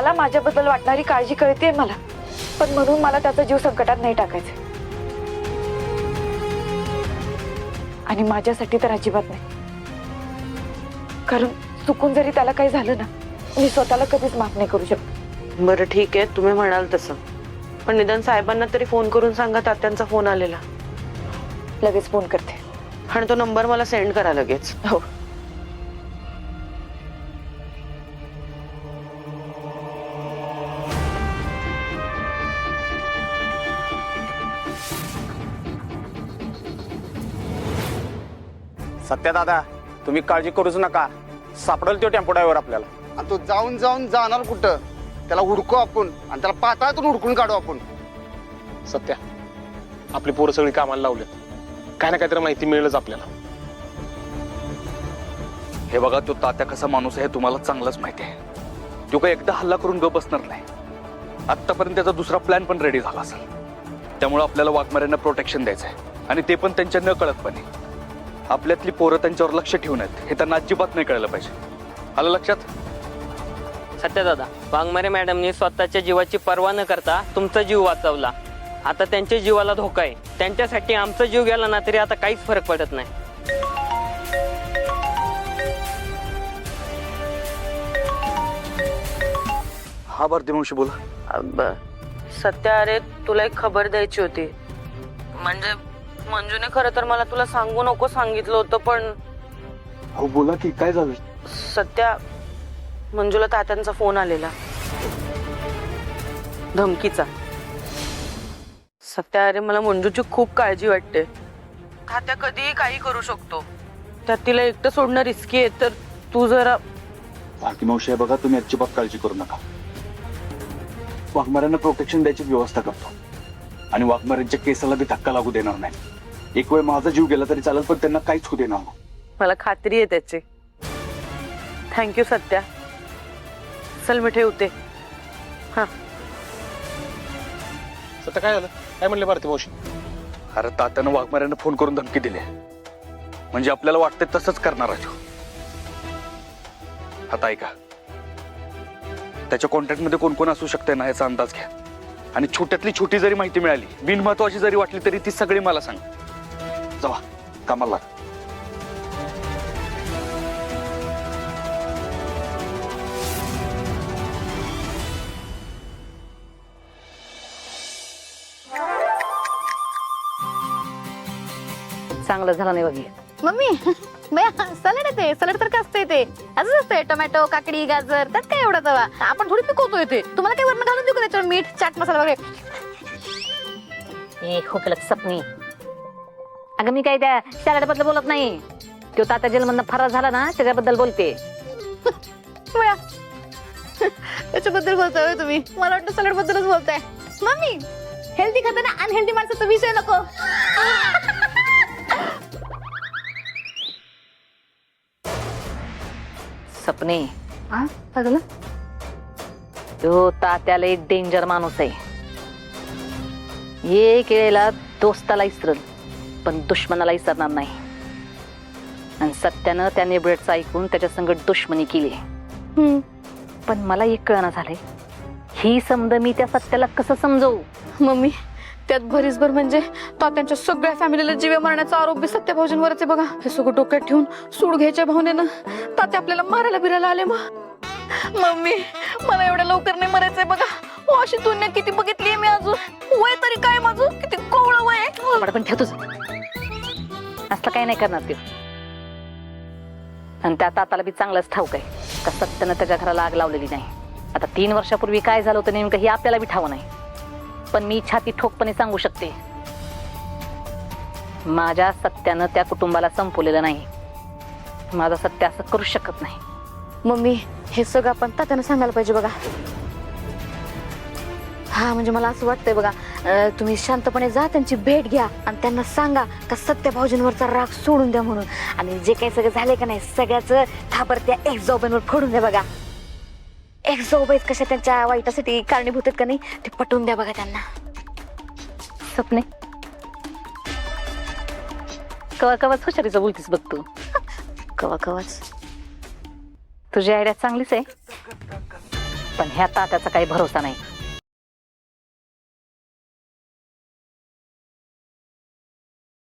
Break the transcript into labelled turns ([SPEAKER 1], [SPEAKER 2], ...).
[SPEAKER 1] त्याला माझ्याबद्दल वाटणारी काळजी कळते मला, पण म्हणून मला त्याचा जीव संकटात नाही टाकायचा. आणि माझ्यासाठी तर अजिबात नाही, कारण चुकून जरी त्याला काही झालं ना, मी स्वतःला कधीच माफ नाही करू शकत.
[SPEAKER 2] बरं ठीक आहे, तुम्ही म्हणाल तसं, पण निदान साहेबांना तरी फोन करून सांगा तात्यांचा फोन आलेला.
[SPEAKER 1] लगेच फोन करते.
[SPEAKER 2] आणि तो नंबर मला सेंड करा लगेच.
[SPEAKER 1] हो.
[SPEAKER 3] सत्या दादा, तुम्ही काळजी करूच नका, सापडेल तो टेम्पो ड्रायव्हर आपल्याला.
[SPEAKER 4] आणि तो जाऊन जाऊन जाणार कुठं? त्याला हुडको आपण आणि त्याला पाताळातून हुडकून काढू आपण.
[SPEAKER 3] सत्या, आपली पोरं सगळी कामाला लावलेत, काय ना काहीतरी माहिती मिळेलच आपल्याला.
[SPEAKER 5] हे बघा, तो तात्या कसा माणूस आहे तुम्हाला चांगलाच माहिती आहे. तो काही एकदा हल्ला करून गप बसणार नाही. आतापर्यंत त्याचा दुसरा प्लॅन पण रेडी झाला असेल. त्यामुळे आपल्याला वाघमाऱ्यांना प्रोटेक्शन द्यायचं आहे, आणि ते पण त्यांच्या न कळतपणे. आपल्यातली पोरं त्यांच्यावर लक्ष ठेवून आहेत हे त्यांना अजिबात नाही कळलं पाहिजे. आलं लक्षात?
[SPEAKER 6] सत्यदादा, वाघमारे मॅडमनी स्वतःच्या जीवाची पर्वा न करता तुमचा जीव वाचवला. आता त्यांच्या जीवाला धोका आहे. त्यांच्यासाठी आमचा जीव गेला ना तरी आता काहीच फरक पडत नाही.
[SPEAKER 5] हा भारती मावशी बोला.
[SPEAKER 2] सत्या, अरे तुला एक खबर द्यायची होती. म्हणजे मंजूने खरं तर मला तुला सांगू नको सांगितलं होतं, पण
[SPEAKER 5] हो बोला की, काय झालं?
[SPEAKER 2] सत्या, मंजूला तात्यांचा फोन आलेला, धमकीचा. सत्या, अरे मला मंजूची खूप काळजी वाटते. तात्या कधीही काही करू शकतो. त्यात तिला एकटं सोडणं रिस्की आहे, तर तू जरा.
[SPEAKER 5] भारती मावशी, बघा तुम्ही अजिबात काळजी करू नका. वाघमाऱ्यांना प्रोटेक्शन द्यायची व्यवस्था करतो, आणि वाघमाऱ्यांच्या केसाला बी धक्का लागू देणार नाही. एक वेळ माझा जीव गेला तरी चालेल, पण त्यांना काहीच होऊ देणार नाही.
[SPEAKER 2] मला खात्री आहे त्याची. थँक्यू सत्या. चल मी ठेवते. हा.
[SPEAKER 3] सत्या, काय झालं? काय म्हणले भारती मावशी?
[SPEAKER 5] अरे तात्यानं वाघमाऱ्यांना फोन करून धमकी दिली, म्हणजे आपल्याला वाटतंय तसंच करणार राजू. आता ऐका, त्याच्या कॉन्टॅक्ट मध्ये कोण कोण असू शकते ना याचा अंदाज घ्या, आणि छोट्यातली छोटी जरी माहिती मिळाली, बिनमहत्वाची जरी वाटली, तरी ती सगळी मला सांग. जावा कामाला लाग.
[SPEAKER 7] चांगलं झालं नाही बघी.
[SPEAKER 8] मम्मी, सॅलड येते. सॅलड तर काय असते ते? असंच असते, टोमॅटो, काकडी, गाजर, त्यात काय एवढं तवा? आपण थोडी पिकवतोय ते. तुम्हाला काय वरण घालून देऊ का त्याच्यावर? मीठ, चाट मसाला वगैरे.
[SPEAKER 7] ए खोकलत सपनी. अगं मी काय त्या सॅलड बद्दल बोलत नाही. तो तात्या जेलमधनं फरार झाला ना, त्याच्याबद्दल बोलते.
[SPEAKER 8] बया. त्याच्याबद्दल बोलतोय तुम्ही? मला वाटतं सॅलड बद्दलच बोलताय. मम्मी, हेल्दी खाताना अनहेल्दी माणसाचा विषय नको.
[SPEAKER 7] सपने, तो तात्याला एक डेंजर माणूस आहे. एक वेळेला दोस्ताला इसरल, पण दुश्मनाला इसरणार नाही. आणि सत्यानं त्या नेबरेटचं ऐकून त्याच्या संगत दुश्मनी केली. पण मला एक कळना झालंय, ही समज मी त्या सत्याला कसं समजवू?
[SPEAKER 8] मम्मी, त्यात भरीसभर म्हणजे तात्यांच्या सगळ्या फॅमिलीला जीवे मारण्याचा आरोप बी सत्या भाऊजींवरच आहे बघा. हे सगळं डोक्यात ठेवून सूड घ्यायच्या भावनेनं तात्या आपल्याला मारायला बिरायला आले. मम्मी, मला एवढ्या लवकर नाही मरायचंय बघा. अशी दुनिया किती बघितलीये मी अजून. वय तरी काय माझं, किती कोवळं वय आहे.
[SPEAKER 7] पण ठेवतोच असलं काही नाही करणार ते. आणि त्या ताताला बी चांगलंच ठाऊक आहे का सत्यानं त्याच्या घराला आग लावलेली नाही. आता 3 वर्षापूर्वी काय झालं होतं नेमकं हे आपल्याला बी ठाव नाही, पण मी छाती ठोकपणे सांगू शकते, माझ्या सत्यानं त्या कुटुंबाला संपवलेलं नाही. माझा सत्य असं करू शकत नाही.
[SPEAKER 8] मम्मी, हे सगळं आपण तात्यानं सांगायला पाहिजे बघा. हा, म्हणजे मला असं वाटतंय बघा, तुम्ही शांतपणे जा, त्यांची भेट घ्या आणि त्यांना सांगा का सत्य भाऊजींवरचा राग सोडून द्या म्हणून. आणि जे काही सगळं झालंय का नाही, सगळ्याच थापर त्या एक जॉबांवर फोडून द्या बघा. एक जॉब कशा त्यांच्या वाईटासाठी कारणीभूत आहेत का नाही ते पटवून द्या बघा त्यांना.
[SPEAKER 7] सपने, कवा कवाच हुशारीचं बोलतीस बघ तू.
[SPEAKER 8] कवा कवाच.
[SPEAKER 7] तुझी आयडिया चांगलीच आहे, पण ह्या तात्याचा काही भरोसा नाही.